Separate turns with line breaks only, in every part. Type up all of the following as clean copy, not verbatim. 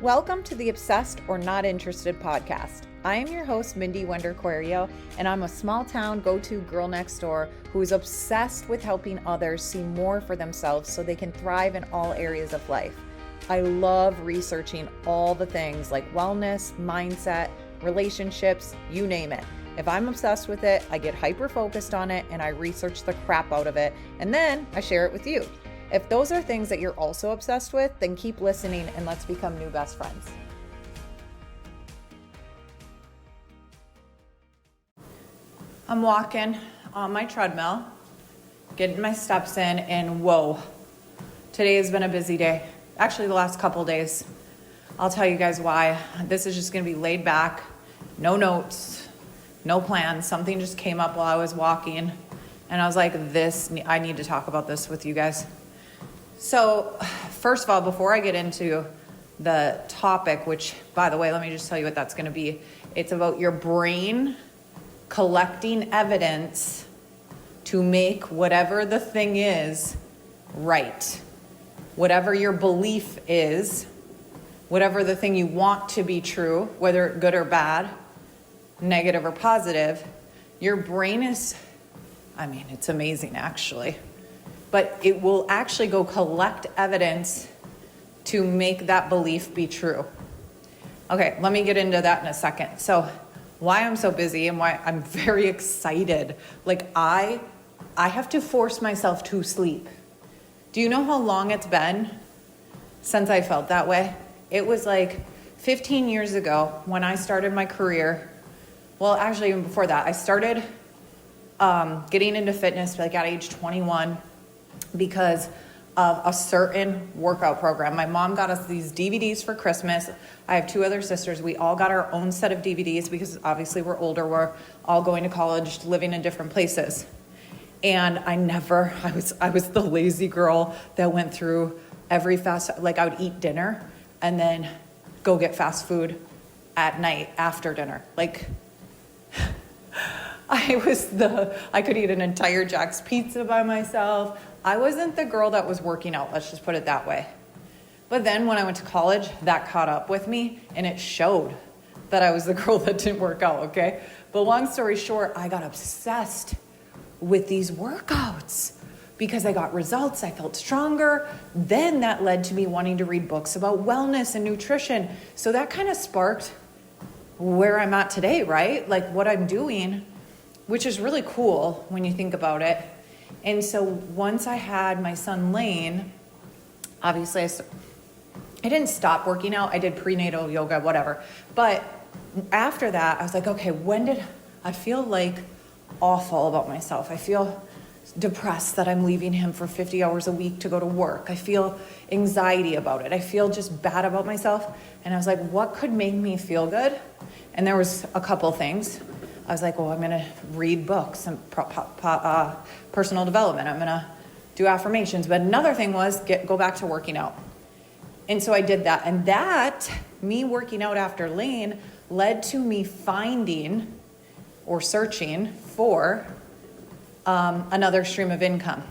Welcome to the Obsessed or Not Interested podcast. I am your host, Mindy Wonder-Quario, and I'm a small town go-to girl next door who is obsessed with helping others see more for themselves so they can thrive in all areas of life. I love researching all the things like wellness, mindset, relationships, you name it. If I'm obsessed with it, I get hyper-focused on it and I research the crap out of it, and then I share it with you. If those are things that you're also obsessed with, then keep listening and let's become new best friends. I'm walking on my treadmill, getting my steps in, and whoa, today has been a busy day. Actually, the last couple days. I'll tell you guys why. This is just going to be laid back, no notes, no plans. Something just came up while I was walking, and I was like, I need to talk about this with you guys. So first of all, before I get into the topic, which, by the way, let me just tell you what that's going to be. It's about your brain collecting evidence to make whatever the thing is right. Whatever your belief is, whatever the thing you want to be true, whether good or bad, negative or positive, your brain is, it's amazing actually. But it will actually go collect evidence to make that belief be true. Okay, let me get into that in a second. So why I'm so busy and why I'm very excited. Like I have to force myself to sleep. Do you know how long it's been since I felt that way? It was like 15 years ago when I started my career. Well, actually even before that, I started getting into fitness like at age 21. Because of a certain workout program. My mom got us these DVDs for Christmas. I have two other sisters. We all got our own set of DVDs because obviously we're older. We're all going to college, living in different places. And I was the lazy girl that went through every I would eat dinner and then go get fast food at night after dinner. I could eat an entire Jack's pizza by myself. I wasn't the girl that was working out, let's just put it that way. But then when I went to college, that caught up with me and it showed that I was the girl that didn't work out, okay? But long story short, I got obsessed with these workouts because I got results, I felt stronger. Then that led to me wanting to read books about wellness and nutrition. So that kind of sparked where I'm at today, right? Like what I'm doing, which is really cool when you think about it. And so once I had my son Lane, obviously I didn't stop working out. I did prenatal yoga, whatever. But after that, I was like, okay, when did I feel like awful about myself? I feel depressed that I'm leaving him for 50 hours a week to go to work. I feel anxiety about it. I feel just bad about myself. And I was like, what could make me feel good? And there was a couple things. I was like, well, I'm going to read books and personal development. I'm going to do affirmations. But another thing was go back to working out. And so I did that. And me working out after Lane led to me finding or searching for another stream of income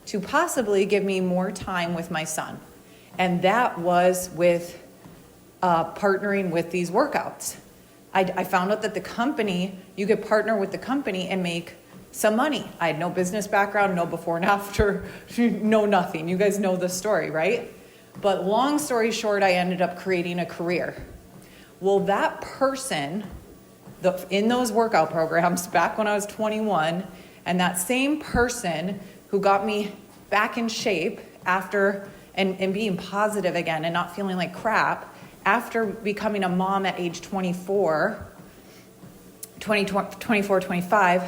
to possibly give me more time with my son. And that was with partnering with these workouts. I found out that the company, you could partner with the company and make some money. I had no business background, no before and after, no nothing. You guys know the story, right? But long story short, I ended up creating a career. Well, that person in those workout programs back when I was 21, and that same person who got me back in shape after and being positive again and not feeling like crap, after becoming a mom at age 24, 25,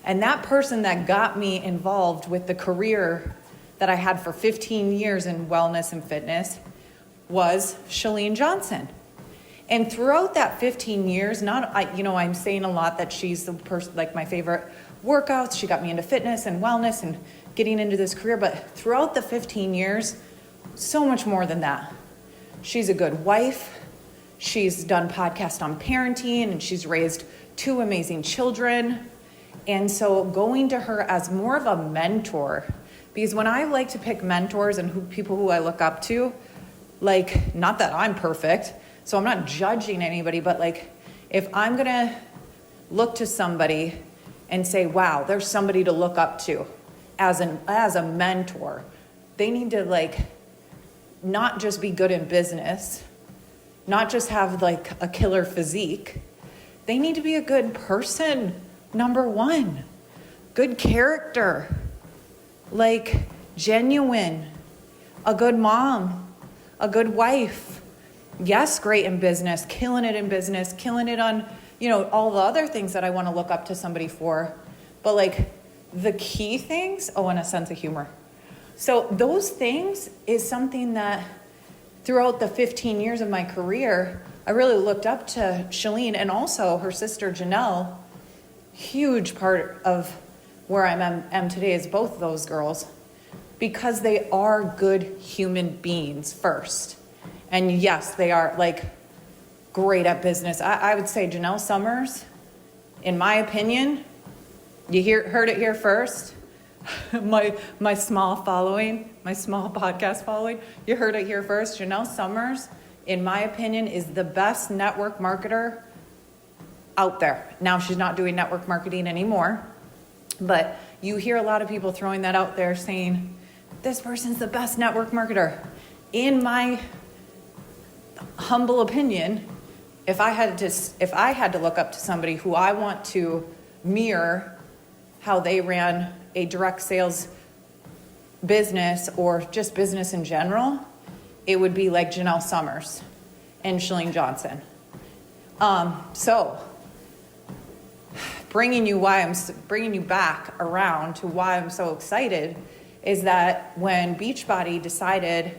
and that person that got me involved with the career that I had for 15 years in wellness and fitness was Chalene Johnson. And throughout that 15 years, I'm saying a lot that she's the person, like my favorite workouts. She got me into fitness and wellness and getting into this career. But throughout the 15 years, so much more than that. She's a good wife. She's done podcasts on parenting and she's raised 2 amazing children. And so going to her as more of a mentor, because when I like to pick mentors and people who I look up to, Like, not that I'm perfect, so I'm not judging anybody, but like, if I'm gonna look to somebody and say, wow, there's somebody to look up to as a mentor, they need to like not just be good in business, not just have like a killer physique. They need to be a good person, number one. Good character, like genuine, a good mom, a good wife. Yes, great in business, killing it on, all the other things that I want to look up to somebody for. But like the key things, and a sense of humor. So those things is something that throughout the 15 years of my career, I really looked up to Shalene and also her sister Janelle. Huge part of where I am today is both of those girls, because they are good human beings first. And yes, they are like great at business. I would say Janelle Summers, in my opinion, heard it here first. my small following, my small podcast following, you heard it here first. Janelle Summers, in my opinion, is the best network marketer out there. Now she's not doing network marketing anymore, but you hear a lot of people throwing that out there saying, this person's the best network marketer. In my humble opinion, if I had to look up to somebody who I want to mirror how they ran a direct sales business or just business in general, it would be like Janelle Summers and Shalene Johnson. So bringing you back around to why I'm so excited is that when BODi decided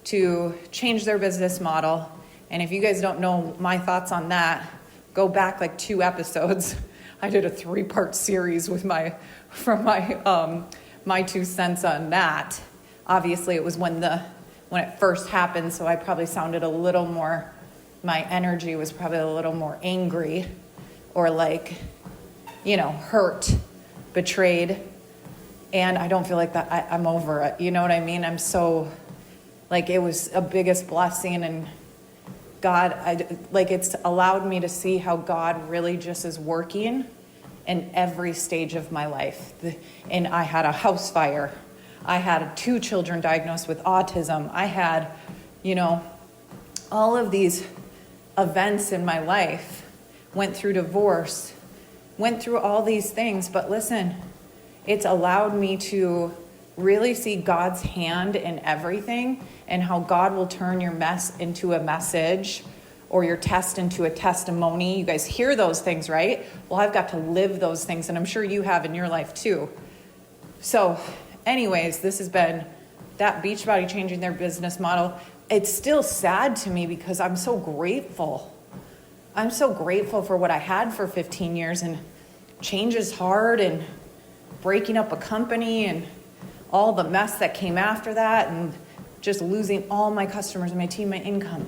to change their business model, and if you guys don't know my thoughts on that, go back like 2 episodes. I did a 3-part series with my 2 cents on that. Obviously, it was when it first happened, so I probably sounded a little more, my energy was probably a little more angry or like, hurt, betrayed. And I don't feel like that. I'm over it. You know what I mean? I'm so, like, it was a biggest blessing, and God, it's allowed me to see how God really just is working in every stage of my life. And I had a house fire. I had 2 children diagnosed with autism. I had, all of these events in my life, went through divorce, went through all these things. But listen, it's allowed me to really see God's hand in everything, and how God will turn your mess into a message or your test into a testimony. You guys hear those things, right? Well, I've got to live those things, and I'm sure you have in your life too. So anyways, this has been that BODi changing their business model. It's still sad to me because I'm so grateful. I'm so grateful for what I had for 15 years, and change is hard, and breaking up a company and all the mess that came after that, and just losing all my customers and my team, my income.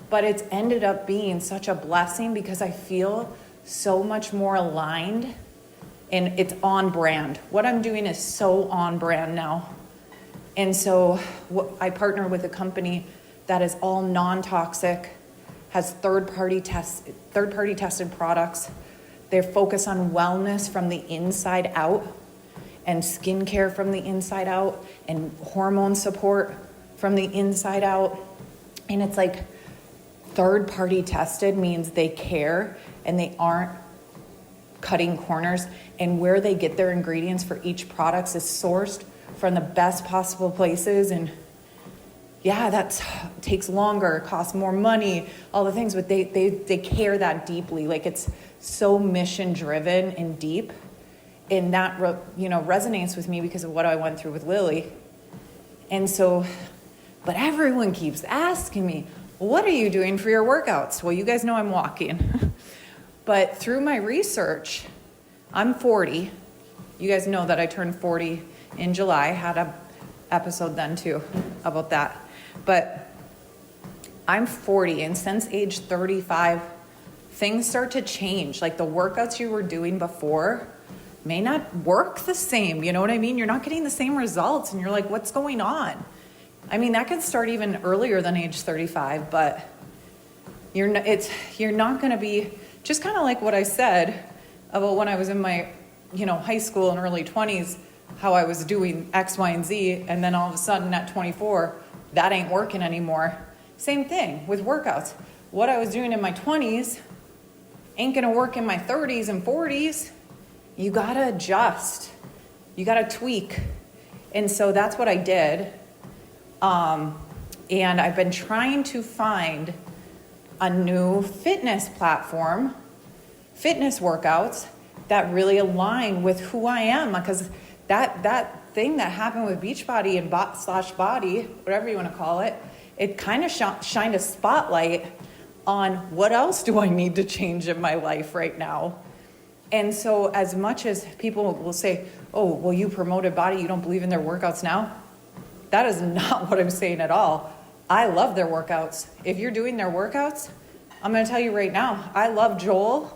But it's ended up being such a blessing because I feel so much more aligned, and it's on brand. What I'm doing is so on brand now. And so I partner with a company that is all non-toxic, has third-party tested products. They're focused on wellness from the inside out, and skincare from the inside out, and hormone support from the inside out. And it's like third-party tested means they care and they aren't cutting corners, and where they get their ingredients for each product is sourced from the best possible places. And yeah, that takes longer, costs more money, all the things, but they care that deeply. Like, it's so mission driven and deep. And that, resonates with me because of what I went through with Lily. And so, but everyone keeps asking me, what are you doing for your workouts? Well, you guys know I'm walking. But through my research, I'm 40. You guys know that I turned 40 in July. I had an episode then too about that. But I'm 40, and since age 35, things start to change. Like, the workouts you were doing before may not work the same. You know what I mean? You're not getting the same results, and you're like, what's going on? I mean, that could start even earlier than age 35, but you're not going to be, just kind of like what I said about when I was in my, high school and early 20s, how I was doing X, Y, and Z, and then all of a sudden at 24, that ain't working anymore. Same thing with workouts. What I was doing in my 20s ain't going to work in my 30s and 40s. You got to adjust. You got to tweak. And so that's what I did. And I've been trying to find a new fitness platform, fitness workouts that really align with who I am, because that thing that happened with Beachbody and /BODi, whatever you want to call it, it kind of shined a spotlight on what else do I need to change in my life right now. And so as much as people will say, oh, well, you promoted BODi, you don't believe in their workouts now? That is not what I'm saying at all. I love their workouts. If you're doing their workouts, I'm going to tell you right now, I love Joel.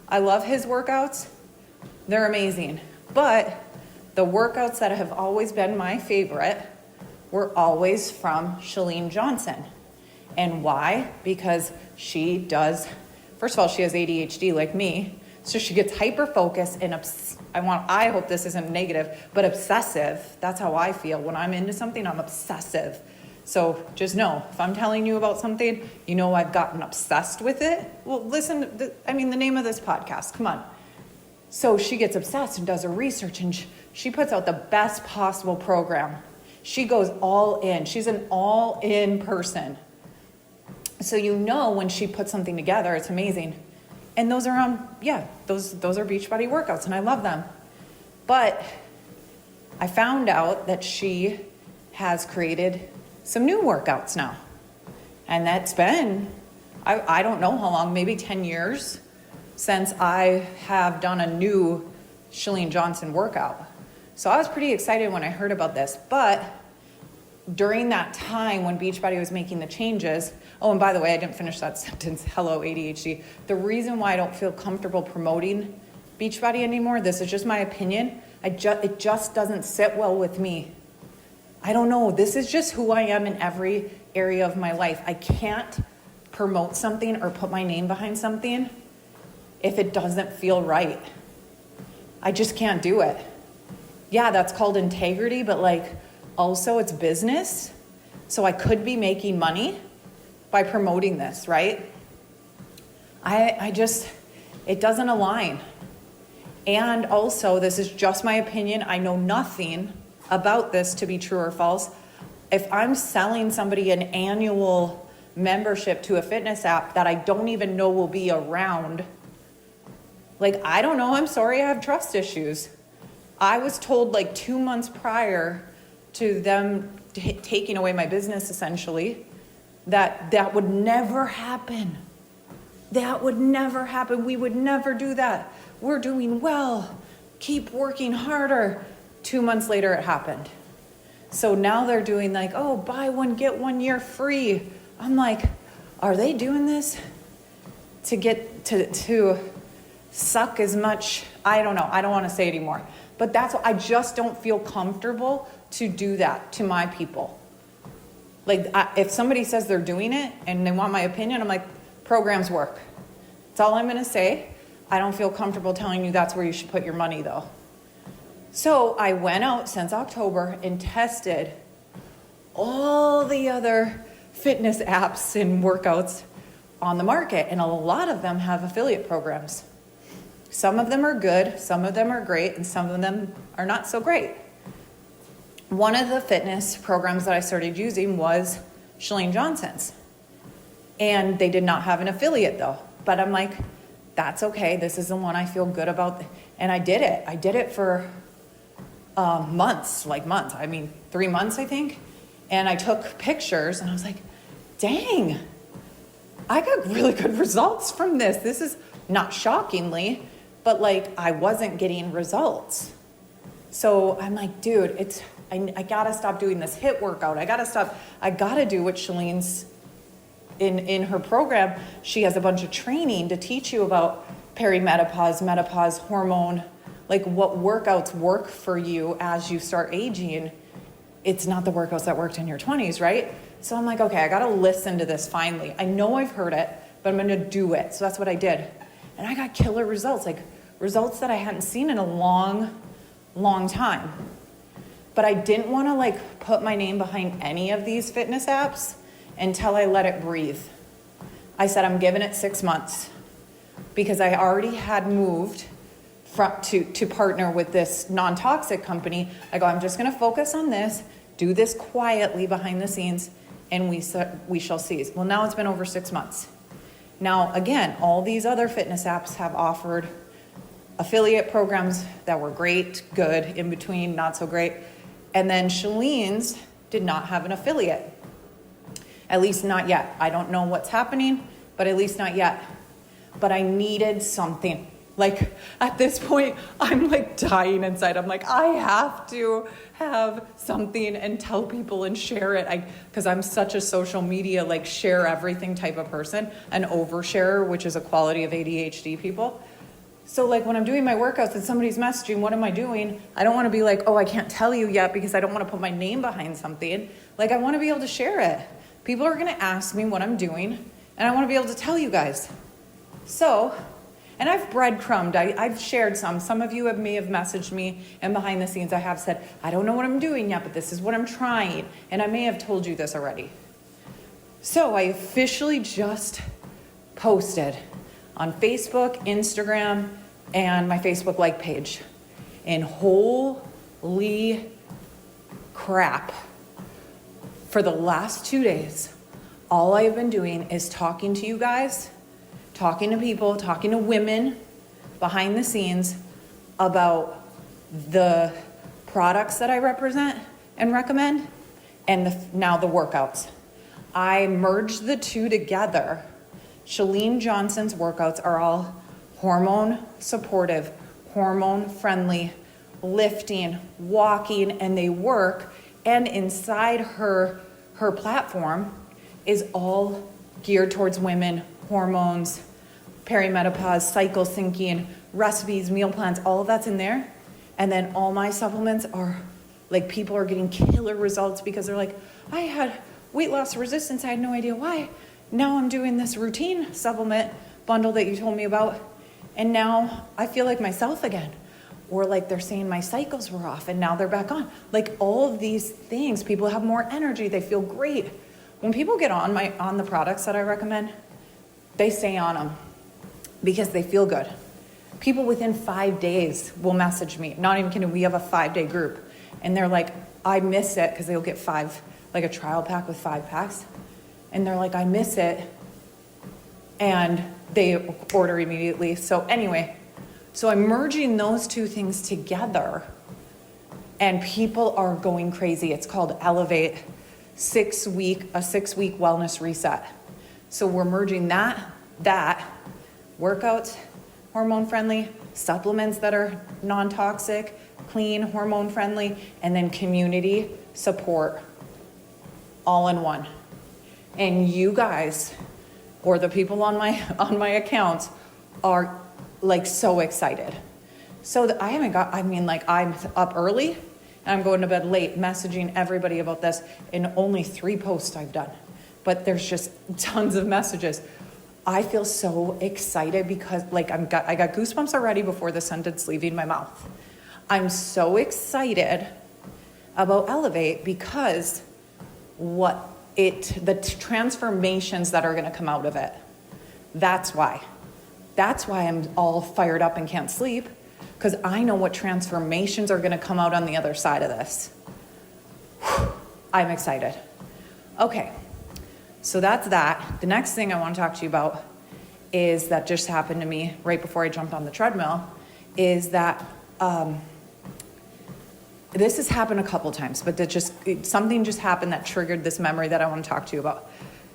I love his workouts. They're amazing. But the workouts that have always been my favorite were always from Chalene Johnson. And why? Because she does, first of all, she has ADHD like me. So she gets hyper-focused and I hope this isn't negative, but obsessive. That's how I feel. When I'm into something, I'm obsessive. So just know, if I'm telling you about something, I've gotten obsessed with it. Well, listen, the name of this podcast, come on. So she gets obsessed and does her research, and she puts out the best possible program. She goes all in. She's an all-in person. So when she puts something together, it's amazing. And those are those are Beachbody workouts, and I love them. But I found out that she has created some new workouts now. And that's been, I don't know how long, maybe 10 years since I have done a new Chalene Johnson workout. So I was pretty excited when I heard about this. But during that time when Beachbody was making the changes, oh, and by the way, I didn't finish that sentence, hello ADHD. The reason why I don't feel comfortable promoting Beachbody anymore, this is just my opinion, it just doesn't sit well with me. I don't know, this is just who I am in every area of my life. I can't promote something or put my name behind something if it doesn't feel right. I just can't do it. Yeah, that's called integrity, but also it's business. So I could be making money by promoting this, right? It doesn't align. And also, this is just my opinion. I know nothing about this to be true or false. If I'm selling somebody an annual membership to a fitness app that I don't even know will be around, I don't know, I'm sorry, I have trust issues. I was told 2 months prior to them taking away my business, essentially, that would never happen. That would never happen. We would never do that. We're doing well. Keep working harder. 2 months later, it happened. So now they're doing buy one, get 1 year free. I'm like, are they doing this to get to suck as much? I don't know. I don't want to say anymore. But I just don't feel comfortable to do that to my people. If somebody says they're doing it and they want my opinion, I'm like, programs work. That's all I'm going to say. I don't feel comfortable telling you that's where you should put your money, though. So I went out since October and tested all the other fitness apps and workouts on the market, and a lot of them have affiliate programs. Some of them are good, some of them are great, and some of them are not so great. One of the fitness programs that I started using was Chalene Johnson's. And they did not have an affiliate though. But I'm like, that's okay. This is the one I feel good about. And I did it. I did it for months. 3 months, I think. And I took pictures and I was like, dang, I got really good results from this. This is not shockingly, but I wasn't getting results. So I'm like, dude, I gotta stop doing this HIIT workout. I gotta do what Chalene's in her program. She has a bunch of training to teach you about perimenopause, menopause, hormone, what workouts work for you as you start aging. it's not the workouts that worked in your 20s, right? So I'm like, okay, I got to listen to this finally. I know I've heard it, but I'm going to do it. So that's what I did. And I got killer results, like results that I hadn't seen in a long, long time. But I didn't want to like put my name behind any of these fitness apps until I let it breathe. I said, I'm giving it 6 months because I already had moved to partner with this non-toxic company. I go, I'm just going to focus on this, do this quietly behind the scenes, and we shall see. Well, now it's been over 6 months. Now, again, all these other fitness apps have offered affiliate programs that were great, good, in between, not so great. And then Shalene's did not have an affiliate. At least not yet. I don't know what's happening, but at least not yet. But I needed something. Like at this point, I'm like dying inside. I'm like, I have to have something and tell people and share it. Because I'm such a social media, like share everything type of person, an oversharer, which is a quality of ADHD people. So like when I'm doing my workouts and somebody's messaging, what am I doing? I don't want to be like, oh, I can't tell you yet because I don't want to put my name behind something. Like I want to be able to share it. People are going to ask me what I'm doing and I want to be able to tell you guys. So, and I've breadcrumbed, I've shared some of you may have messaged me, and behind the scenes I have said, I don't know what I'm doing yet, but this is what I'm trying. And I may have told you this already. So I officially just posted on Facebook, Instagram, and my Facebook like page. And holy crap, for the last 2 days, all I've been doing is talking to you guys, talking to people, talking to women behind the scenes about the products that I represent and recommend, and now the workouts. I merged the two together. Chalene Johnson's workouts are all hormone supportive, hormone friendly, lifting, walking, and they work. And inside her platform is all geared towards women, hormones, perimenopause, cycle syncing, recipes, meal plans, all of that's in there. And then all my supplements are like, people are getting killer results because they're like, I had weight loss resistance, I had no idea why. Now I'm doing this routine supplement bundle that you told me about, and now I feel like myself again. Or like they're saying my cycles were off and now they're back on. Like all of these things, people have more energy, they feel great. When people get on the products that I recommend, they stay on them because they feel good. People within 5 days will message me. Not even kidding, we have a 5-day group. And they're like, I miss it, because they'll get 5, like a trial pack with 5 packs. And they're like, I miss it. And they order immediately. So anyway, so I'm merging those two things together and people are going crazy. It's called Elevate, a 6-week wellness reset. So we're merging that workouts, hormone friendly, supplements that are non-toxic, clean, hormone friendly, and then community support all in one. And you guys, or the people on my accounts, are like so excited. So I'm up early and I'm going to bed late messaging everybody about this in only 3 posts I've done. But there's just tons of messages. I feel so excited because I got goosebumps already before the sentence leaving my mouth. I'm so excited about Elevate because the transformations that are going to come out of it. That's why I'm all fired up and can't sleep, because I know what transformations are going to come out on the other side of this. I'm excited. Okay, so that's that. The next thing I want to talk to you about is that just happened to me right before I jumped on the treadmill, is that this has happened a couple times, but something just happened that triggered this memory that I want to talk to you about.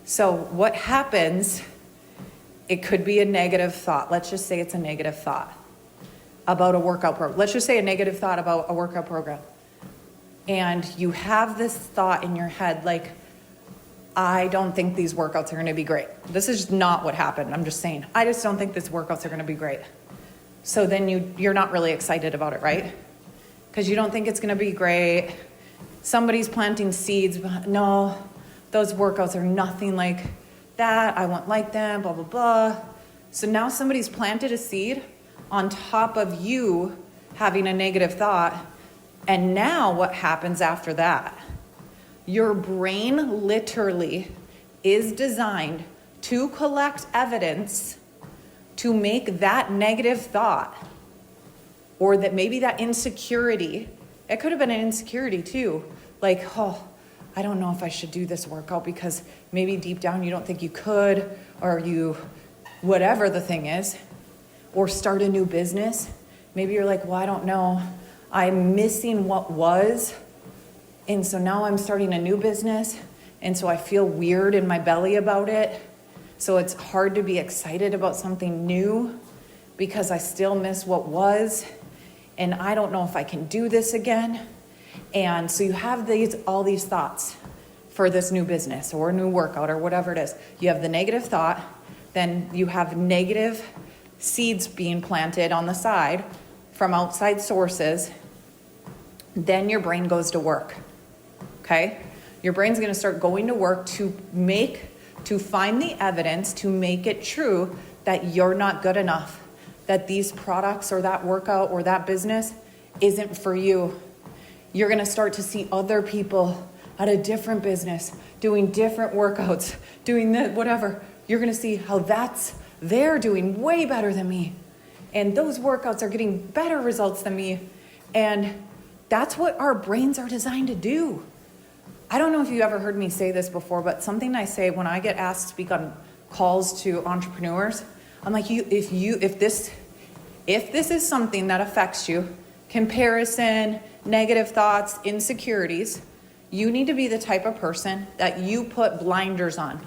So what happens, it could be a negative thought. Let's just say it's a negative thought about a workout program. Let's just say a negative thought about a workout program. And you have this thought in your head, like, I don't think these workouts are going to be great. This is not what happened. I'm just saying, I just don't think these workouts are going to be great. So then you're not really excited about it, right? Because you don't think it's going to be great. Somebody's planting seeds. No, those workouts are nothing like that. I won't like them, blah, blah, blah. So now somebody's planted a seed on top of you having a negative thought. And now what happens after that? Your brain literally is designed to collect evidence to make that negative thought, or that maybe that insecurity, it could have been an insecurity too. Like, oh, I don't know if I should do this workout because maybe deep down you don't think you could, or you, whatever the thing is, or start a new business. Maybe you're like, well, I don't know. I'm missing what was. And so now I'm starting a new business. And so I feel weird in my belly about it. So it's hard to be excited about something new because I still miss what was. And I don't know if I can do this again. And so you have all these thoughts for this new business or new workout or whatever it is. You have the negative thought, then you have negative seeds being planted on the side from outside sources. Then your brain goes to work, okay? Your brain's gonna start going to work to find the evidence to make it true that you're not good enough, that these products or that workout or that business isn't for you. You're gonna start to see other people at a different business doing different workouts, doing whatever. You're gonna see how they're doing way better than me. And those workouts are getting better results than me. And that's what our brains are designed to do. I don't know if you ever heard me say this before, but something I say when I get asked to speak on calls to entrepreneurs, I'm like, if this is something that affects you, comparison, negative thoughts, insecurities, you need to be the type of person that you put blinders on.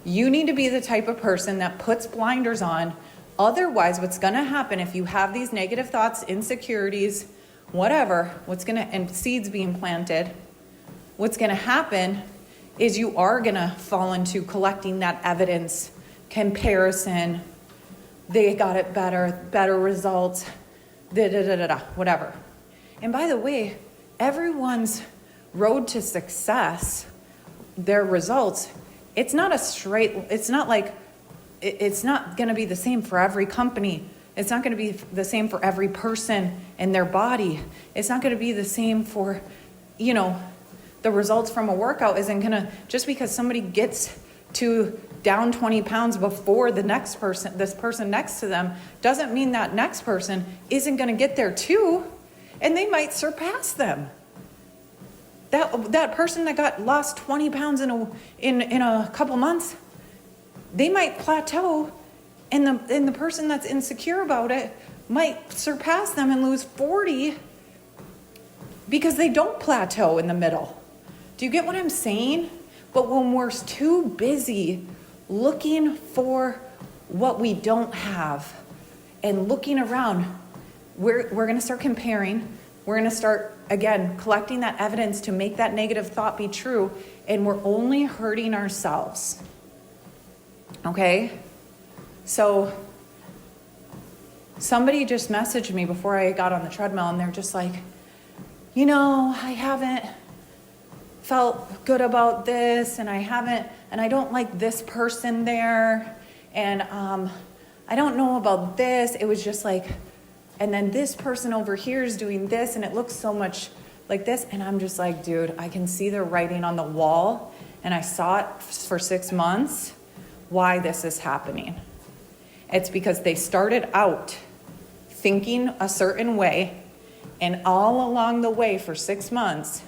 You need to be the type of person that puts blinders on. Otherwise, what's going to happen if you have these negative thoughts, insecurities, whatever, and seeds being planted, what's going to happen is you are going to fall into collecting that evidence, comparison, they got it better results, whatever. And by the way, everyone's road to success, their results, it's not going to be the same for every company. It's not going to be the same for every person and their body. It's not going to be the same for, the results from a workout isn't going to, just because somebody gets to down 20 pounds before this person next to them, doesn't mean that next person isn't going to get there too. And they might surpass them. That person that lost 20 pounds in a couple months, they might plateau, and the person that's insecure about it might surpass them and lose 40 because they don't plateau in the middle. Do you get what I'm saying? But when we're too busy looking for what we don't have and looking around, we're going to start comparing. We're going to start, again, collecting that evidence to make that negative thought be true, and we're only hurting ourselves. Okay? So somebody just messaged me before I got on the treadmill, and they're just like, I haven't felt good about this, and I don't like this person there, and I don't know about this. It was just like, and then this person over here is doing this, and it looks so much like this, and I'm just like, dude, I can see the writing on the wall, and I saw it for 6 months, why this is happening. It's because they started out thinking a certain way, and all along the way for 6 months,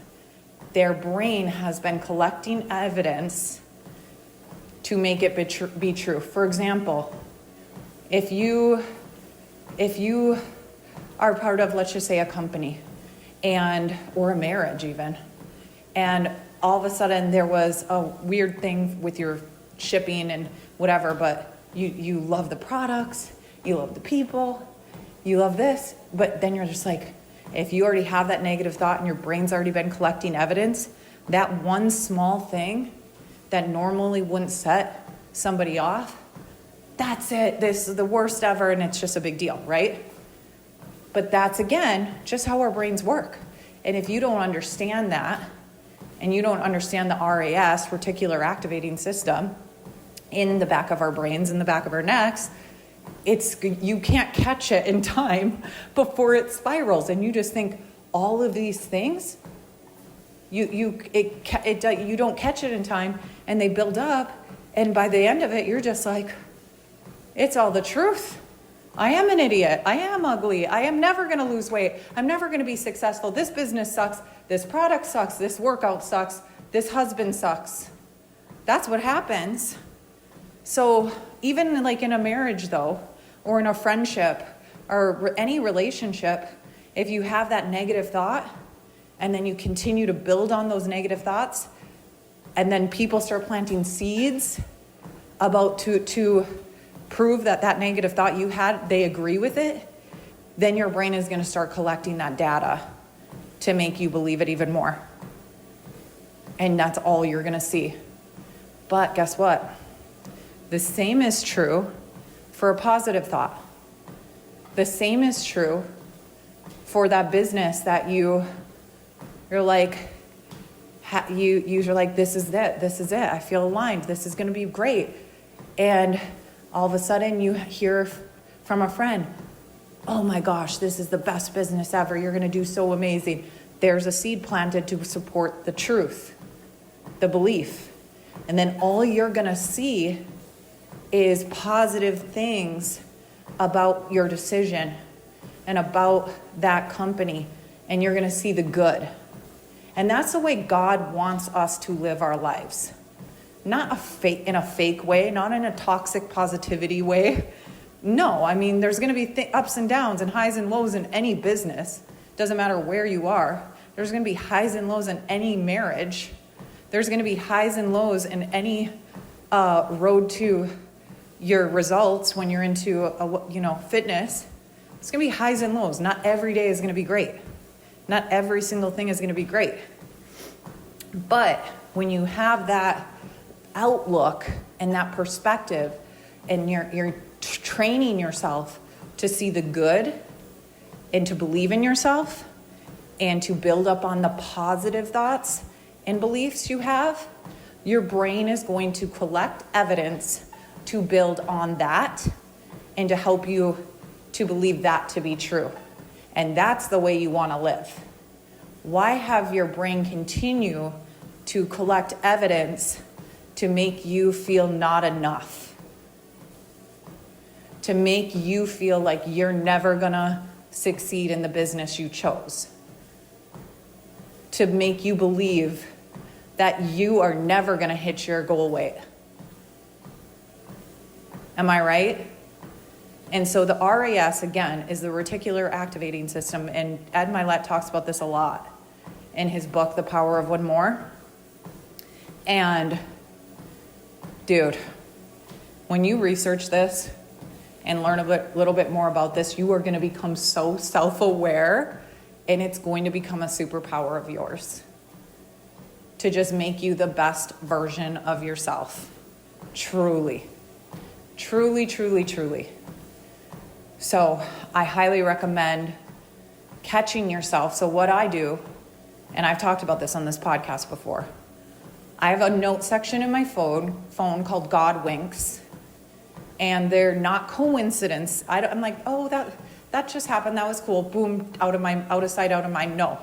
their brain has been collecting evidence to make it be true. For example, if you are part of, let's just say, a company or a marriage even, and all of a sudden there was a weird thing with your shipping and whatever, but you love the products, you love the people, you love this, but then you're just like, if you already have that negative thought and your brain's already been collecting evidence, that one small thing that normally wouldn't set somebody off, that's it, this is the worst ever, and it's just a big deal, right? But that's, again, just how our brains work. And if you don't understand that, and you don't understand the RAS, Reticular Activating System, in the back of our brains, in the back of our necks, you can't catch it in time before it spirals. And you just think all of these things, you don't catch it in time, and they build up. And by the end of it, you're just like, it's all the truth. I am an idiot. I am ugly. I am never going to lose weight. I'm never going to be successful. This business sucks. This product sucks. This workout sucks. This husband sucks. That's what happens. So even like in a marriage though, or in a friendship or any relationship, if you have that negative thought and then you continue to build on those negative thoughts, and then people start planting seeds about to prove that negative thought you had, they agree with it, then your brain is going to start collecting that data to make you believe it even more. And that's all you're going to see. But guess what? The same is true for a positive thought. The same is true for that business that you're like, you're like, this is it. I feel aligned. This is going to be great. And all of a sudden you hear from a friend, oh my gosh, this is the best business ever. You're going to do so amazing. There's a seed planted to support the truth, the belief. And then all you're going to see is positive things about your decision and about that company. And you're going to see the good. And that's the way God wants us to live our lives. Not in a fake way, not in a toxic positivity way. No, I mean, there's going to be ups and downs and highs and lows in any business. Doesn't matter where you are. There's going to be highs and lows in any marriage. There's going to be highs and lows in any road to your results when you're into fitness. It's going to be highs and lows. Not every day is going to be great. Not every single thing is going to be great. But when you have that outlook and that perspective, and you're training yourself to see the good and to believe in yourself and to build up on the positive thoughts and beliefs you have, your brain is going to collect evidence to build on that and to help you to believe that to be true. And that's the way you want to live. Why have your brain continue to collect evidence to make you feel not enough? To make you feel like you're never gonna succeed in the business you chose. To make you believe that you are never gonna hit your goal weight. Am I right? And so the RAS, again, is the Reticular Activating System. And Ed Milet talks about this a lot in his book, The Power of One More. And dude, when you research this and learn a little bit more about this, you are going to become so self-aware, and it's going to become a superpower of yours to just make you the best version of yourself. Truly. Truly, truly, truly. So I highly recommend catching yourself. So what I do, and I've talked about this on this podcast before, I have a note section in my phone called God Winks, and they're not coincidence. I'm like, oh, that just happened. That was cool. Boom, out of sight, out of mind. No.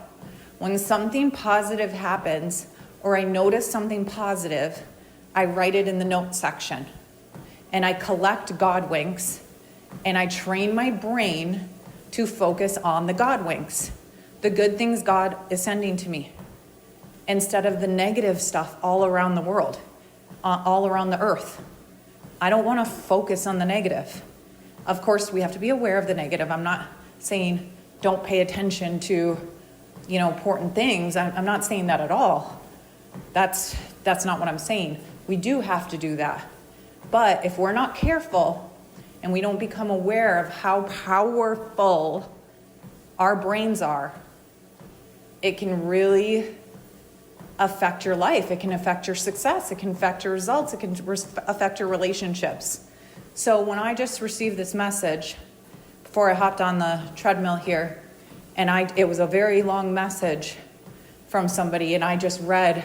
When something positive happens, or I notice something positive, I write it in the note section, and I collect God Winks, and I train my brain to focus on the God Winks, the good things God is sending to me, instead of the negative stuff all around the world, all around the earth. I don't want to focus on the negative. Of course, we have to be aware of the negative. I'm not saying don't pay attention to, important things. I'm not saying that at all. That's not what I'm saying. We do have to do that. But if we're not careful and we don't become aware of how powerful our brains are, it can really affect your life. It can affect your success. It can affect your results. It can affect your relationships. So when I just received this message before I hopped on the treadmill here, And it was a very long message from somebody, and I just read,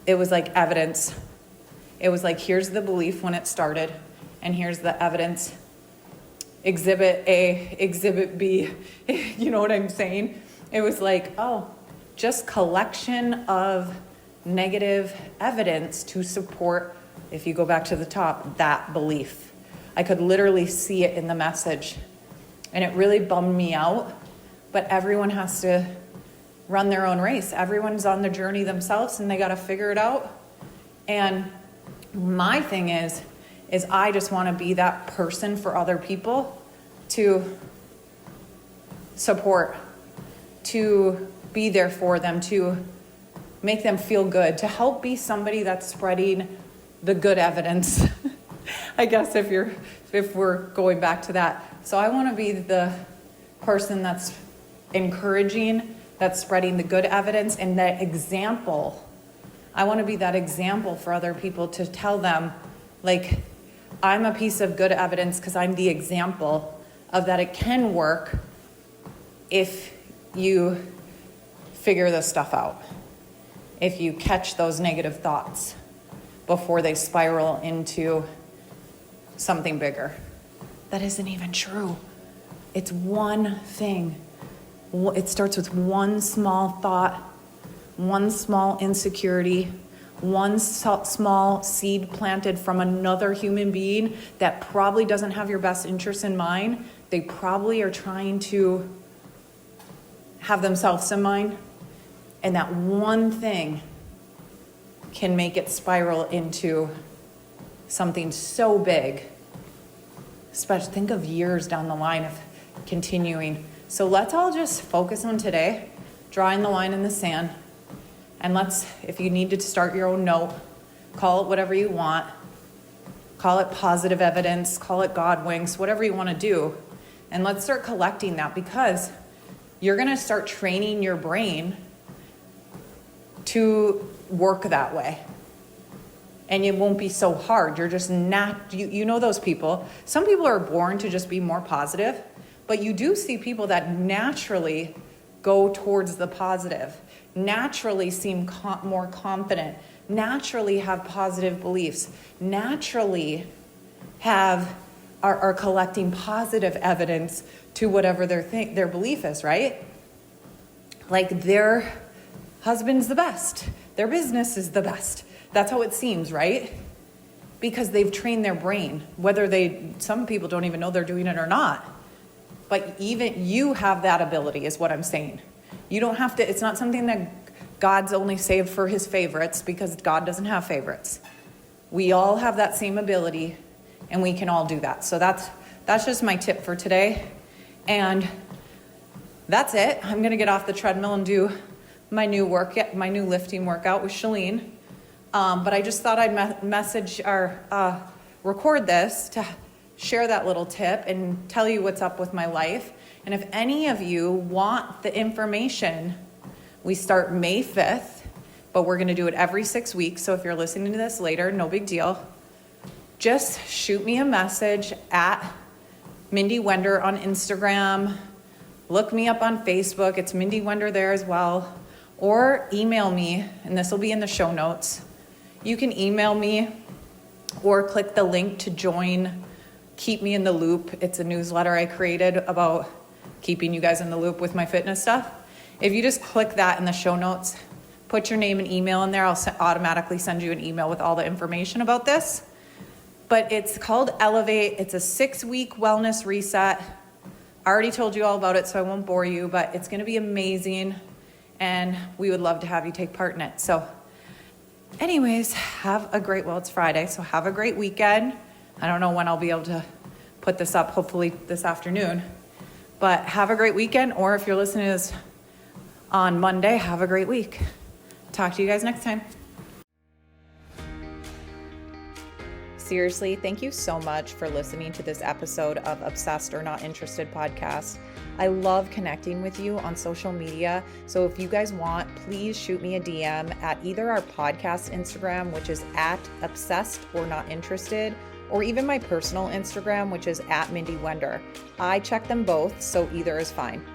it was like evidence. It was like, here's the belief when it started, and here's the evidence. Exhibit A, Exhibit B, you know what I'm saying? It was like, oh, just collection of negative evidence to support, if you go back to the top, that belief. I could literally see it in the message, and it really bummed me out, but everyone has to run their own race. Everyone's on the journey themselves, and they got to figure it out. And my thing is I just want to be that person for other people to support, to be there for them, to make them feel good, to help be somebody that's spreading the good evidence. I guess if we're going back to that. So I want to be the person that's encouraging, that's spreading the good evidence, and that example. I want to be that example for other people, to tell them, like, I'm a piece of good evidence because I'm the example of that it can work if you figure this stuff out. If you catch those negative thoughts before they spiral into something bigger. That isn't even true. It's one thing. It starts with one small thought, one small insecurity, one small seed planted from another human being that probably doesn't have your best interest in mind. They probably are trying to have themselves in mind. And that one thing can make it spiral into something so big. Especially, think of years down the line of continuing. So let's all just focus on today, drawing the line in the sand. And if you need to start your own note, call it whatever you want. Call it positive evidence, call it God winks, whatever you want to do. And let's start collecting that, because you're going to start training your brain to work that way. And it won't be so hard. You're just not, you know those people. Some people are born to just be more positive, but you do see people that naturally go towards the positive, naturally seem more confident, naturally have positive beliefs, naturally are collecting positive evidence to whatever their belief is, right? Like their husband's the best, their business is the best. That's how it seems, right? Because they've trained their brain, some people don't even know they're doing it or not. But even you have that ability, is what I'm saying. You don't have to, it's not something that God's only saved for his favorites, because God doesn't have favorites. We all have that same ability, and we can all do that. So that's just my tip for today. And that's it. I'm going to get off the treadmill and do my new lifting workout with Shalene. But I just thought I'd message or record this to share that little tip and tell you what's up with my life. And if any of you want the information, we start May 5th, but we're going to do it every 6 weeks. So if you're listening to this later, no big deal. Just shoot me a message at Mindy Wender on Instagram. Look me up on Facebook. It's Mindy Wender there as well. Or email me, and this will be in the show notes. You can email me or click the link to join Keep Me in the Loop. It's a newsletter I created about keeping you guys in the loop with my fitness stuff. If you just click that in the show notes, put your name and email in there, I'll automatically send you an email with all the information about this. But it's called Elevate. It's a 6-week wellness reset. I already told you all about it, so I won't bore you, but it's going to be amazing, and we would love to have you take part in it. So anyways, it's Friday, so have a great weekend. I don't know when I'll be able to put this up, hopefully this afternoon. But have a great weekend, or if you're listening to this on Monday, have a great week. Talk to you guys next time. Seriously, thank you so much for listening to this episode of Obsessed or Not Interested podcast. I love connecting with you on social media. So if you guys want, please shoot me a DM at either our podcast Instagram, which is at Obsessed or Not Interested, or even my personal Instagram, which is at Mindy Wender. I check them both, so either is fine.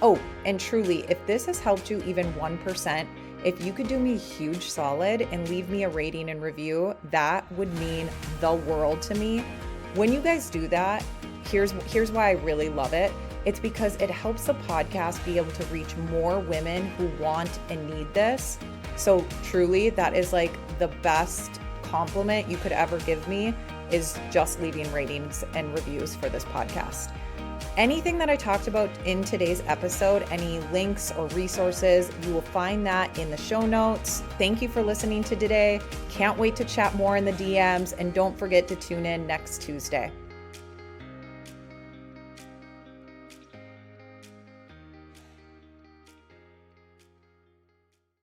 Oh, and truly, if this has helped you even 1%, if you could do me a huge solid and leave me a rating and review, that would mean the world to me. When you guys do that, here's why I really love it. It's because it helps the podcast be able to reach more women who want and need this. So truly, that is like the best compliment you could ever give me, is just leaving ratings and reviews for this podcast. Anything that I talked about in today's episode, any links or resources, you will find that in the show notes. Thank you for listening to today. Can't wait to chat more in the DMs, and don't forget to tune in next Tuesday.